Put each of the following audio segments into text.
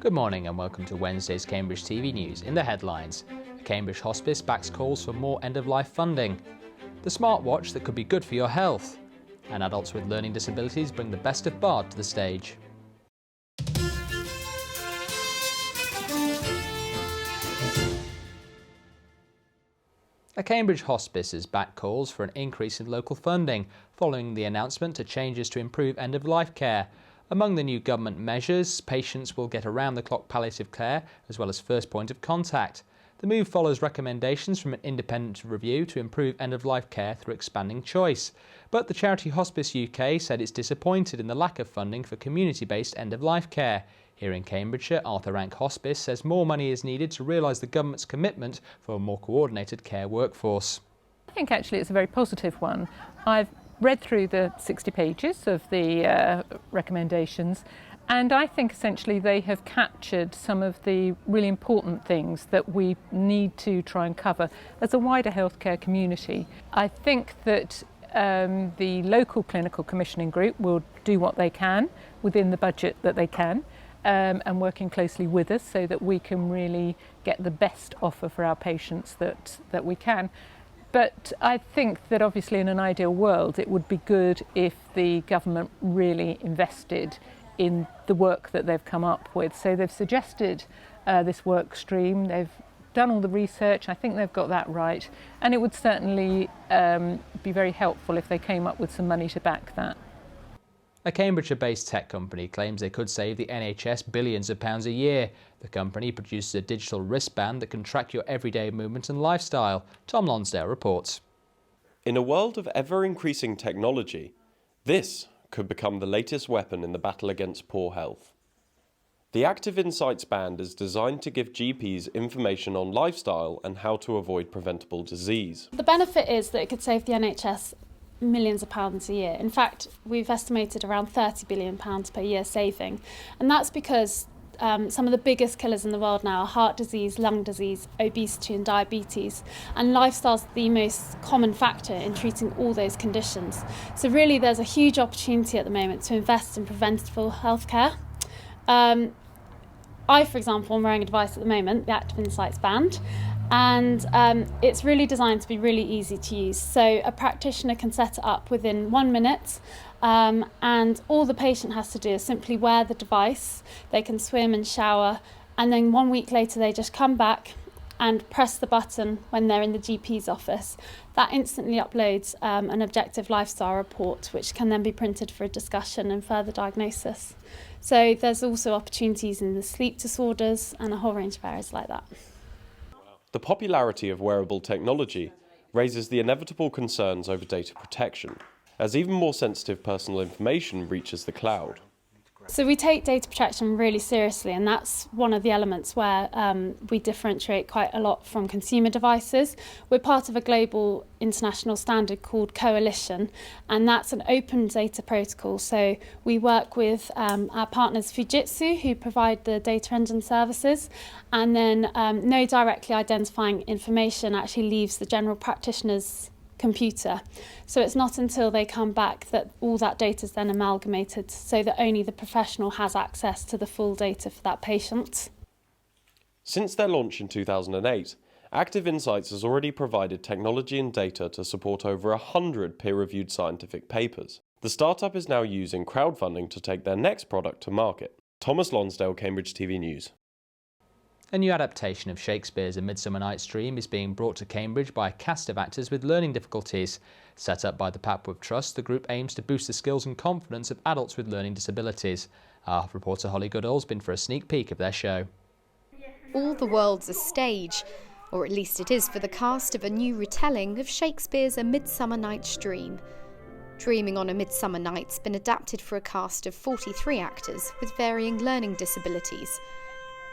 Good morning and welcome to Wednesday's Cambridge TV News. In the headlines, a Cambridge hospice backs calls for more end-of-life funding, the smartwatch that could be good for your health, and adults with learning disabilities bring the best of Bard to the stage. A Cambridge hospice has backed calls for an increase in local funding following the announcement to changes to improve end-of-life care. Among the new government measures, patients will get around-the-clock palliative care as well as first point of contact. The move follows recommendations from an independent review to improve end-of-life care through expanding choice. But the charity Hospice UK said it's disappointed in the lack of funding for community-based end-of-life care. Here in Cambridgeshire, Arthur Rank Hospice says more money is needed to realise the government's commitment for a more coordinated care workforce. I think actually it's a very positive one. I've read through the 60 pages of the recommendations, and I think essentially they have captured some of the really important things that we need to try and cover as a wider healthcare community. I think that the local clinical commissioning group will do what they can within the budget that they can, and working closely with us so that we can really get the best offer for our patients that we can. But I think that obviously in an ideal world it would be good if the government really invested in the work that they've come up with. So they've suggested this work stream, they've done all the research, I think they've got that right, and it would certainly be very helpful if they came up with some money to back that. A Cambridgeshire-based tech company claims they could save the NHS billions of pounds a year. The company produces a digital wristband that can track your everyday movement and lifestyle. Tom Lonsdale reports. In a world of ever-increasing technology, this could become the latest weapon in the battle against poor health. The Active Insights band is designed to give GPs information on lifestyle and how to avoid preventable disease. The benefit is that it could save the NHS millions of pounds a year. In fact, we've estimated around £30 billion per year saving, and that's because some of the biggest killers in the world now are heart disease, lung disease, obesity and diabetes, and lifestyle's the most common factor in treating all those conditions. So really there's a huge opportunity at the moment to invest in preventable healthcare. I, for example, am wearing a device at the moment, the Active Insights band, and it's really designed to be really easy to use. So a practitioner can set it up within 1 minute, and all the patient has to do is simply wear the device. They can swim and shower, and then 1 week later they just come back and press the button when they're in the GP's office. That instantly uploads an objective lifestyle report, which can then be printed for a discussion and further diagnosis. So there's also opportunities in the sleep disorders and a whole range of areas like that. The popularity of wearable technology raises the inevitable concerns over data protection, as even more sensitive personal information reaches the cloud. So we take data protection really seriously, and that's one of the elements where we differentiate quite a lot from consumer devices. We're part of a global international standard called Coalition, and that's an open data protocol. So we work with our partners Fujitsu, who provide the data engine services, and then no directly identifying information actually leaves the general practitioner's computer. So it's not until they come back that all that data is then amalgamated so that only the professional has access to the full data for that patient. Since their launch in 2008, Active Insights has already provided technology and data to support over 100 peer-reviewed scientific papers. The startup is now using crowdfunding to take their next product to market. Thomas Lonsdale, Cambridge TV News. A new adaptation of Shakespeare's A Midsummer Night's Dream is being brought to Cambridge by a cast of actors with learning difficulties. Set up by the Papworth Trust, the group aims to boost the skills and confidence of adults with learning disabilities. Our reporter Holly Goodall's been for a sneak peek of their show. All the world's a stage, or at least it is for the cast of a new retelling of Shakespeare's A Midsummer Night's Dream. Dreaming on a Midsummer Night's been adapted for a cast of 43 actors with varying learning disabilities.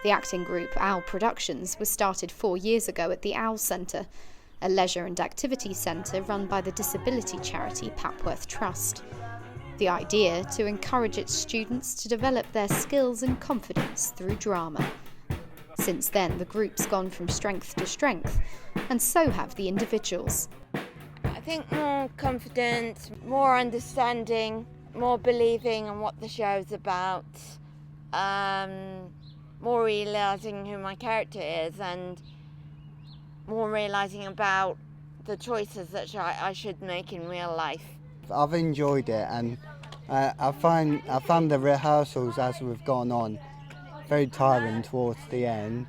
The acting group OWL Productions was started 4 years ago at the OWL Centre, a leisure and activity centre run by the disability charity Papworth Trust. The idea to encourage its students to develop their skills and confidence through drama. Since then, the group's gone from strength to strength, and so have the individuals. I think more confidence, more understanding, more believing in what the show's about. more realising who my character is and more realising about the choices that I should make in real life. I've enjoyed it, and I found the rehearsals as we've gone on very tiring towards the end.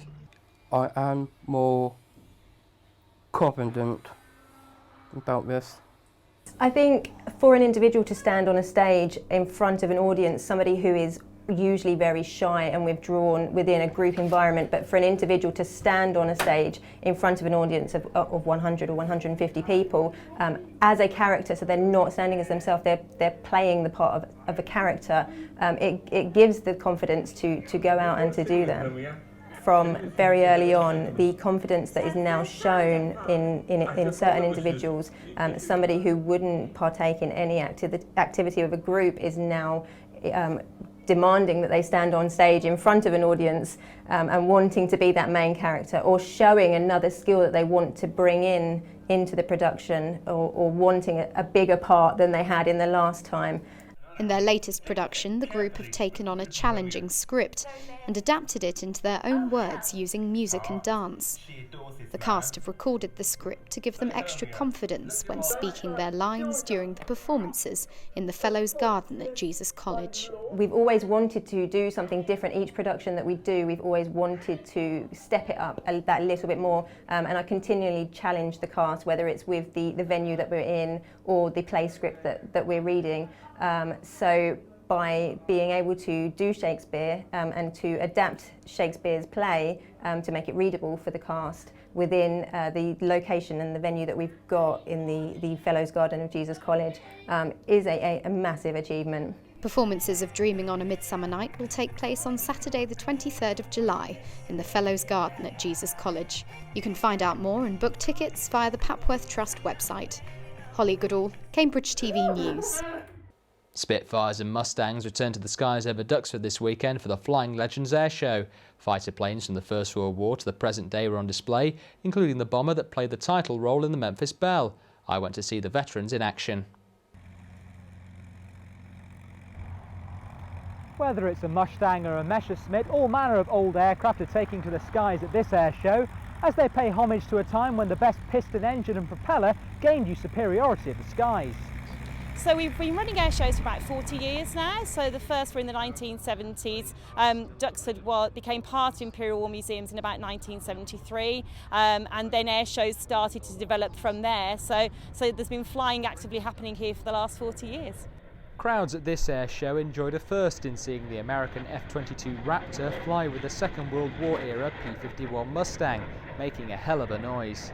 I am more confident about this. I think for an individual to stand on a stage in front of an audience, somebody who is usually very shy and withdrawn within a group environment, but for an individual to stand on a stage in front of an audience of 100 or 150 people as a character, so they're not standing as themselves, they're playing the part of a character, it gives the confidence to go out and to do that. From very early on, the confidence that is now shown in certain individuals, somebody who wouldn't partake in any activity of a group is now demanding that they stand on stage in front of an audience and wanting to be that main character, or showing another skill that they want to bring into the production, or wanting a bigger part than they had in the last time. In their latest production, the group have taken on a challenging script and adapted it into their own words using music and dance. The cast have recorded the script to give them extra confidence when speaking their lines during the performances in the Fellows' Garden at Jesus College. We've always wanted to do something different. Each production that we do, we've always wanted to step it up that little bit more, and I continually challenge the cast, whether it's with the venue that we're in or the play script that we're reading. So by being able to do Shakespeare and to adapt Shakespeare's play to make it readable for the cast within the location and the venue that we've got in the Fellows' Garden of Jesus College is a massive achievement. Performances of Dreaming on a Midsummer Night will take place on Saturday the 23rd of July in the Fellows' Garden at Jesus College. You can find out more and book tickets via the Papworth Trust website. Holly Goodall, Cambridge TV News. Spitfires and Mustangs returned to the skies over Duxford this weekend for the Flying Legends Air Show. Fighter planes from the First World War to the present day were on display, including the bomber that played the title role in the Memphis Belle. I went to see the veterans in action. Whether it's a Mustang or a Messerschmitt, all manner of old aircraft are taking to the skies at this air show as they pay homage to a time when the best piston engine and propeller gained you superiority of the skies. So we've been running air shows for about 40 years now. So the first were in the 1970s. Duxford became part of Imperial War Museums in about 1973, and then air shows started to develop from there. So there's been flying actively happening here for the last 40 years. Crowds at this air show enjoyed a first in seeing the American F-22 Raptor fly with the Second World War era P-51 Mustang, making a hell of a noise.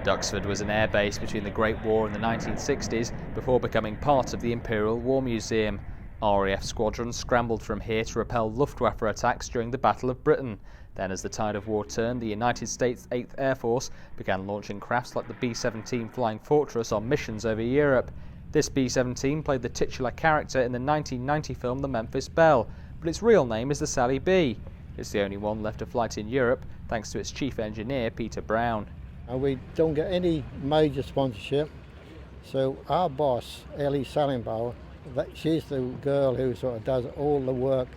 Duxford was an airbase between the Great War and the 1960s before becoming part of the Imperial War Museum. RAF squadrons scrambled from here to repel Luftwaffe attacks during the Battle of Britain. Then, as the tide of war turned, the United States 8th Air Force began launching crafts like the B-17 Flying Fortress on missions over Europe. This B-17 played the titular character in the 1990 film The Memphis Belle, but its real name is the Sally B. It's the only one left to flight in Europe, thanks to its chief engineer, Peter Brown. We don't get any major sponsorship, so our boss, Ellie Sallenbauer, she's the girl who sort of does all the work.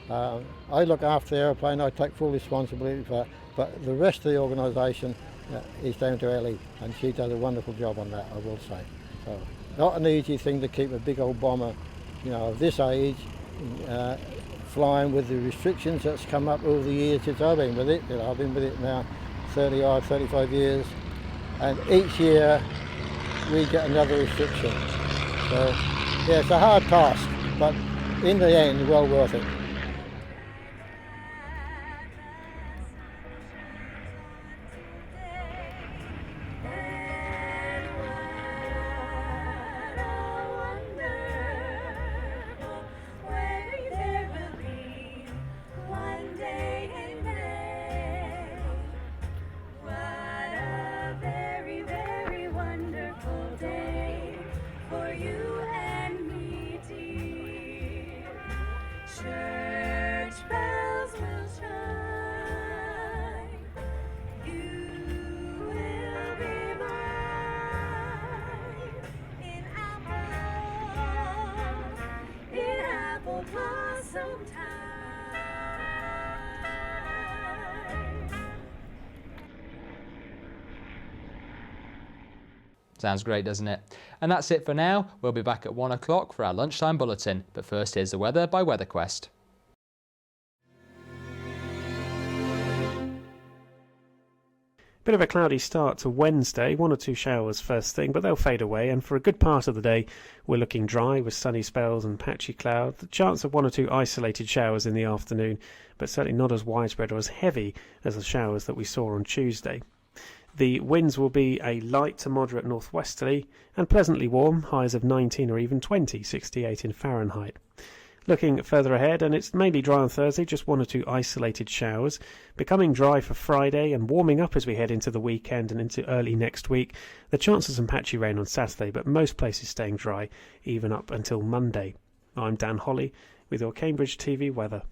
I look after the airplane, I take full responsibility for that, but the rest of the organisation is down to Ellie, and she does a wonderful job on that, I will say. So, not an easy thing to keep a big old bomber, of this age, flying with the restrictions that's come up over the years since I've been with it. I've been with it now 35 years, and each year we get another restriction. So yeah, it's a hard task, but in the end, well worth it. Sounds great, doesn't it? And that's it for now. We'll be back at 1 o'clock for our lunchtime bulletin. But first, here's the weather by WeatherQuest. Bit of a cloudy start to Wednesday, 1 or 2 showers first thing, but they'll fade away, and for a good part of the day we're looking dry with sunny spells and patchy cloud. The chance of 1 or 2 isolated showers in the afternoon, but certainly not as widespread or as heavy as the showers that we saw on Tuesday. The winds will be a light to moderate northwesterly and pleasantly warm, highs of 19 or even 20, 68 in Fahrenheit. Looking further ahead, and it's mainly dry on Thursday, just 1 or 2 isolated showers, becoming dry for Friday and warming up as we head into the weekend and into early next week. The chance of some patchy rain on Saturday, but most places staying dry even up until Monday. I'm Dan Holly with your Cambridge TV weather.